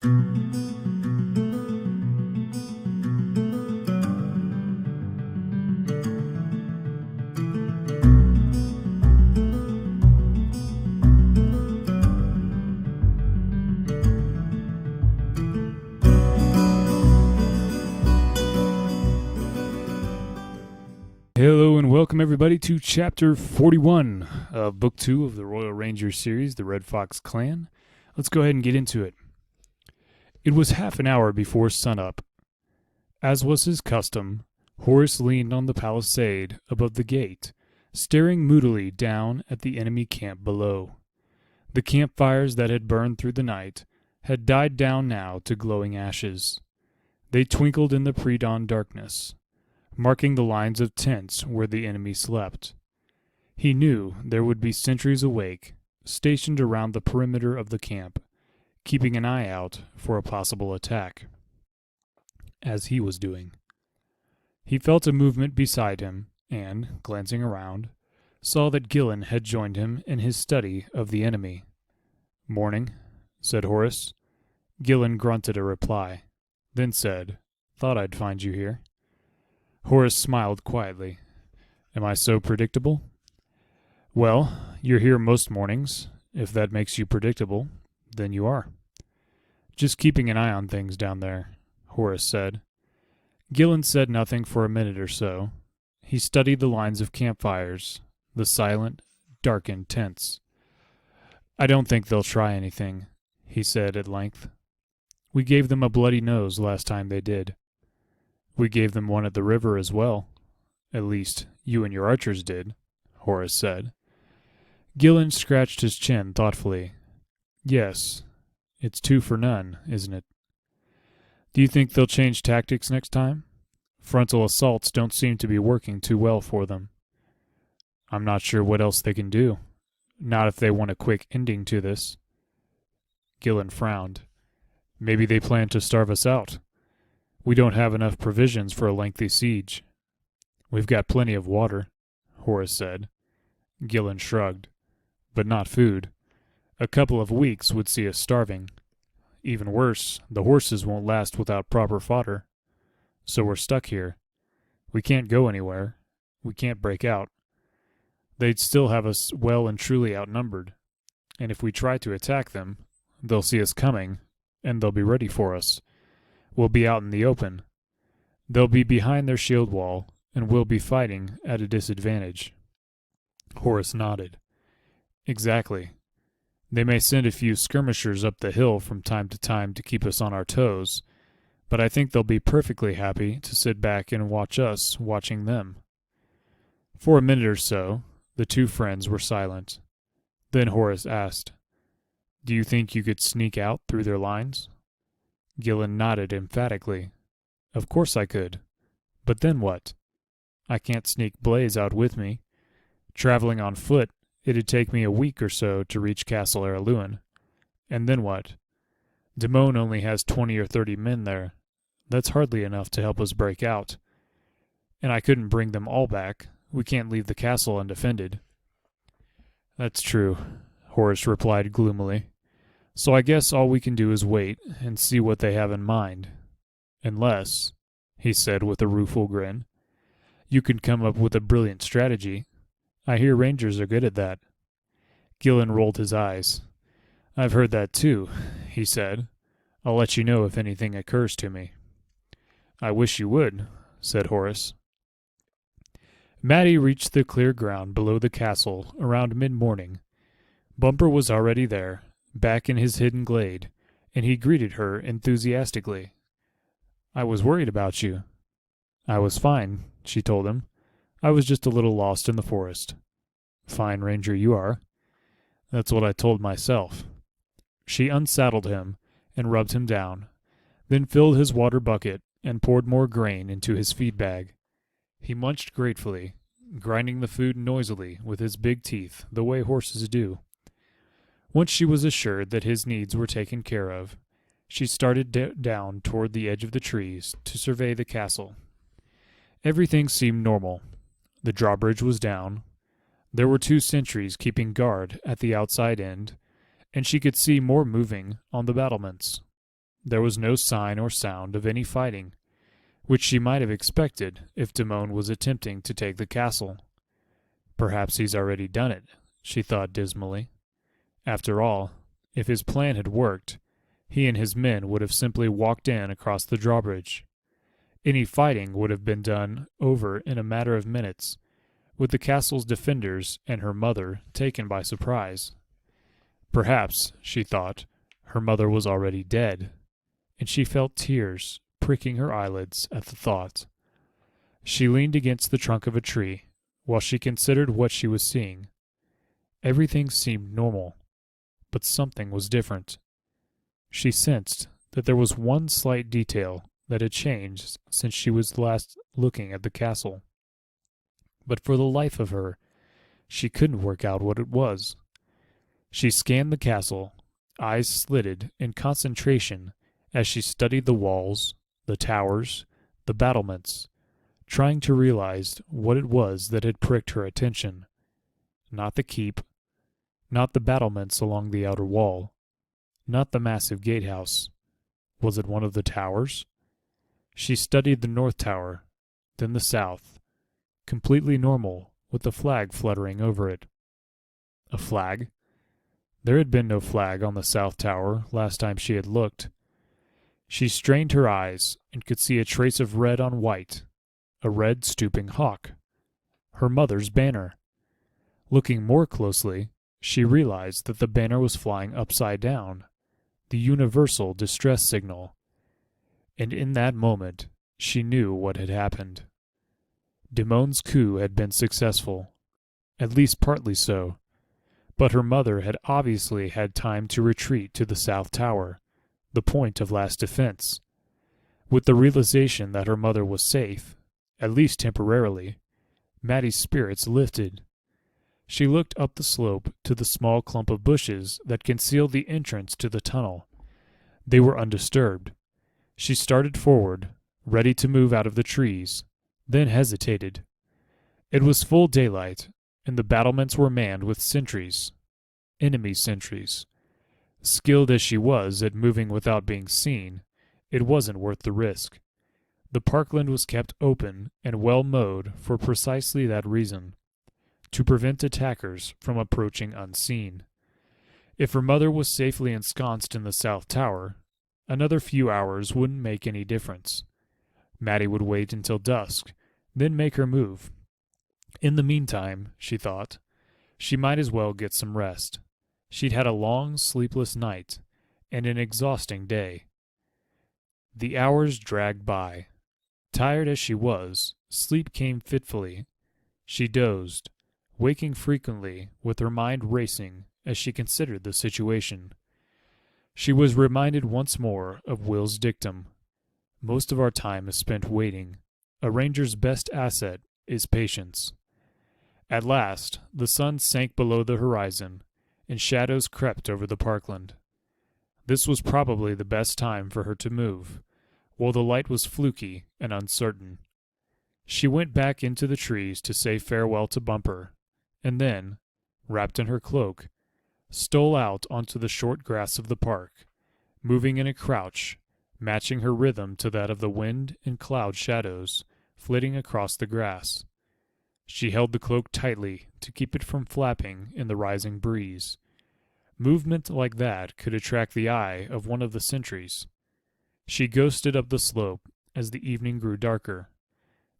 Hello and welcome everybody to Chapter 41 of Book 2 of the Royal Ranger series, The Red Fox Clan. Let's go ahead and get into it. It was half an hour before sunup. As was his custom, Horace leaned on the palisade above the gate, staring moodily down at the enemy camp below. The campfires that had burned through the night had died down now to glowing ashes. They twinkled in the pre-dawn darkness, marking the lines of tents where the enemy slept. He knew there would be sentries awake, stationed around the perimeter of the camp, keeping an eye out for a possible attack, as he was doing. He felt a movement beside him, and, glancing around, saw that Gillen had joined him in his study of the enemy. "Morning," said Horace. Gillen grunted a reply, then said, "Thought I'd find you here." Horace smiled quietly. "Am I so predictable?" "Well, you're here most mornings. If that makes you predictable, then you are." "Just keeping an eye on things down there," Horace said. Gillen said nothing for a minute or so. He studied the lines of campfires, the silent, darkened tents. "I don't think they'll try anything," he said at length. "We gave them a bloody nose last time they did." "We gave them one at the river as well. At least, you and your archers did," Horace said. Gillen scratched his chin thoughtfully. "Yes, it's 2 for none, isn't it?" "Do you think they'll change tactics next time? Frontal assaults don't seem to be working too well for them." "I'm not sure what else they can do. Not if they want a quick ending to this." Gillen frowned. "Maybe they plan to starve us out. We don't have enough provisions for a lengthy siege." "We've got plenty of water," Horace said. Gillen shrugged. "But not food. A couple of weeks would see us starving. Even worse, the horses won't last without proper fodder. So we're stuck here. We can't go anywhere. We can't break out. They'd still have us well and truly outnumbered. And if we try to attack them, they'll see us coming, and they'll be ready for us. We'll be out in the open. They'll be behind their shield wall, and we'll be fighting at a disadvantage." Horace nodded. "Exactly. They may send a few skirmishers up the hill from time to time to keep us on our toes, but I think they'll be perfectly happy to sit back and watch us watching them." For a minute or so, the two friends were silent. Then Horace asked, "Do you think you could sneak out through their lines?" Gillen nodded emphatically. "Of course I could. But then what? I can't sneak Blaze out with me. Traveling on foot, it'd take me a week or so to reach Castle Erlewin. And then what? Damone only has 20 or 30 men there. That's hardly enough to help us break out. And I couldn't bring them all back. We can't leave the castle undefended." "That's true," Horace replied gloomily. "So I guess all we can do is wait and see what they have in mind. Unless," he said with a rueful grin, "you can come up with a brilliant strategy. I hear rangers are good at that." Gillen rolled his eyes. "I've heard that too," he said. "I'll let you know if anything occurs to me." "I wish you would," said Horace. Maddie reached the clear ground below the castle around mid-morning. Bumper was already there, back in his hidden glade, and he greeted her enthusiastically. "I was worried about you." "I was fine," she told him. "I was just a little lost in the forest." "Fine ranger you are." "That's what I told myself." She unsaddled him and rubbed him down, then filled his water bucket and poured more grain into his feed bag. He munched gratefully, grinding the food noisily with his big teeth, the way horses do. Once she was assured that his needs were taken care of, she started down toward the edge of the trees to survey the castle. Everything seemed normal. The drawbridge was down. There were 2 sentries keeping guard at the outside end, and she could see more moving on the battlements. there was no sign or sound of any fighting, which she might have expected if Damone was attempting to take the castle. Perhaps he's already done it, she thought dismally. After all, if his plan had worked, he and his men would have simply walked in across the drawbridge. Any fighting would have been done over in a matter of minutes, with the castle's defenders and her mother taken by surprise. Perhaps, she thought, her mother was already dead, and she felt tears pricking her eyelids at the thought. She leaned against the trunk of a tree while she considered what she was seeing. Everything seemed normal, but something was different. She sensed that there was one slight detail that had changed since she was last looking at the castle. But for the life of her, she couldn't work out what it was. She scanned the castle, eyes slitted in concentration as she studied the walls, the towers, the battlements, trying to realize what it was that had pricked her attention. Not the keep, not the battlements along the outer wall, not the massive gatehouse. Was it one of the towers? She studied the north tower, then the south, completely normal, with the flag fluttering over it. A flag? There had been no flag on the south tower last time she had looked. She strained her eyes and could see a trace of red on white, a red stooping hawk. Her mother's banner. Looking more closely, she realized that the banner was flying upside down, the universal distress signal. And in that moment, she knew what had happened. Damone's coup had been successful, at least partly so, but her mother had obviously had time to retreat to the south tower, the point of last defense. With the realization that her mother was safe, at least temporarily, Maddie's spirits lifted. She looked up the slope to the small clump of bushes that concealed the entrance to the tunnel. They were undisturbed. She started forward, ready to move out of the trees, then hesitated. It was full daylight, and the battlements were manned with sentries, enemy sentries. Skilled as she was at moving without being seen, it wasn't worth the risk. The parkland was kept open and well mowed for precisely that reason, to prevent attackers from approaching unseen. If her mother was safely ensconced in the south tower, another few hours wouldn't make any difference. Maddie would wait until dusk, then make her move. In the meantime, she thought, she might as well get some rest. She'd had a long, sleepless night, and an exhausting day. The hours dragged by. Tired as she was, sleep came fitfully. She dozed, waking frequently with her mind racing as she considered the situation. She was reminded once more of Will's dictum. Most of our time is spent waiting. A ranger's best asset is patience. At last, the sun sank below the horizon, and shadows crept over the parkland. This was probably the best time for her to move, while the light was fluky and uncertain. She went back into the trees to say farewell to Bumper, and then, wrapped in her cloak, stole out onto the short grass of the park, moving in a crouch, matching her rhythm to that of the wind and cloud shadows flitting across the grass. She held the cloak tightly to keep it from flapping in the rising breeze. Movement like that could attract the eye of one of the sentries. She ghosted up the slope as the evening grew darker.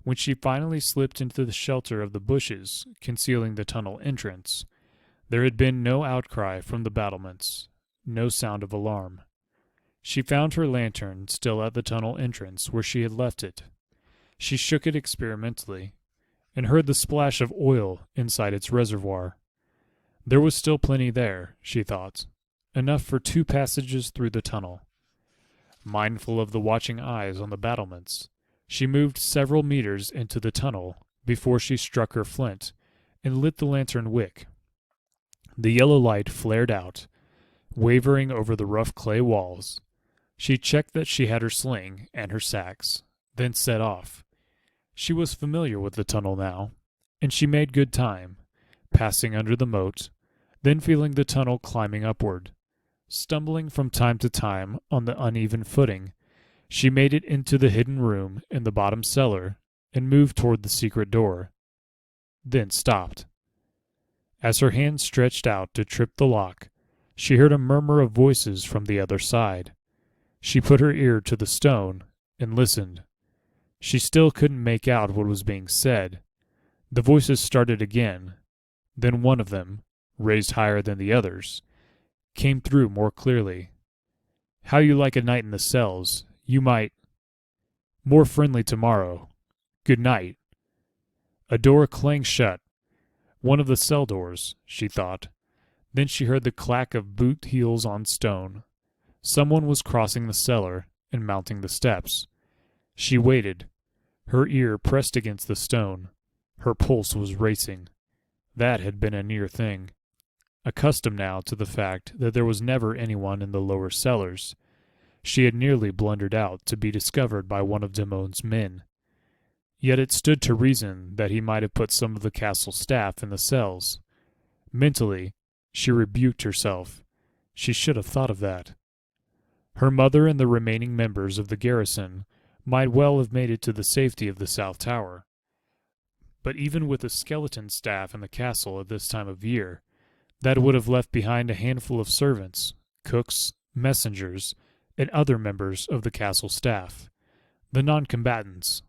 When she finally slipped into the shelter of the bushes concealing the tunnel entrance, there had been no outcry from the battlements, no sound of alarm. She found her lantern still at the tunnel entrance where she had left it. She shook it experimentally, and heard the splash of oil inside its reservoir. There was still plenty there, she thought, enough for 2 passages through the tunnel. Mindful of the watching eyes on the battlements, she moved several meters into the tunnel before she struck her flint and lit the lantern wick. The yellow light flared out, wavering over the rough clay walls. She checked that she had her sling and her sacks, then set off. She was familiar with the tunnel now, and she made good time, passing under the moat, then feeling the tunnel climbing upward. Stumbling from time to time on the uneven footing, she made it into the hidden room in the bottom cellar and moved toward the secret door, then stopped. As her hand stretched out to trip the lock, she heard a murmur of voices from the other side. She put her ear to the stone and listened. She still couldn't make out what was being said. The voices started again. Then one of them, raised higher than the others, came through more clearly. "How you like a night in the cells? You might. More friendly tomorrow. Good night." A door clanged shut. One of the cell doors, she thought. Then she heard the clack of boot heels on stone. Someone was crossing the cellar and mounting the steps. She waited, her ear pressed against the stone. Her pulse was racing. That had been a near thing. Accustomed now to the fact that there was never anyone in the lower cellars, she had nearly blundered out to be discovered by one of Damon's men. Yet it stood to reason that he might have put some of the castle staff in the cells. Mentally, she rebuked herself. She should have thought of that. Her mother and the remaining members of the garrison might well have made it to the safety of the South Tower. But even with a skeleton staff in the castle at this time of year, that would have left behind a handful of servants, cooks, messengers, and other members of the castle staff, the non-combatants.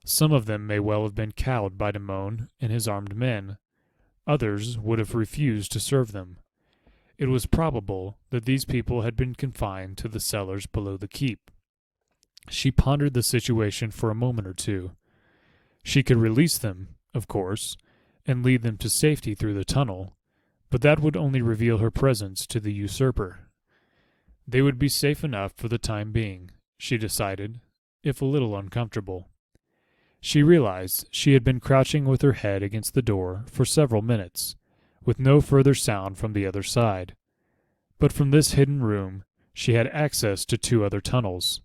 Some of them may well have been cowed by Damon and his armed men. Others would have refused to serve them. It was probable that these people had been confined to the cellars below the keep. She pondered the situation for a moment or two. She could release them, of course, and lead them to safety through the tunnel, but that would only reveal her presence to the usurper. They would be safe enough for the time being, she decided, if a little uncomfortable. She realized she had been crouching with her head against the door for several minutes, with no further sound from the other side. But from this hidden room she had access to two other tunnels.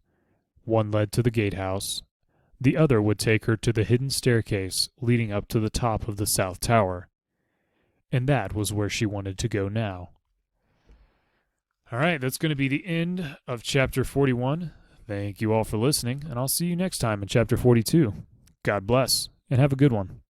One led to the gatehouse. The other would take her to the hidden staircase leading up to the top of the South Tower. And that was where she wanted to go now. All right, that's going to be the end of Chapter 41. Thank you all for listening, and I'll see you next time in Chapter 42. God bless, and have a good one.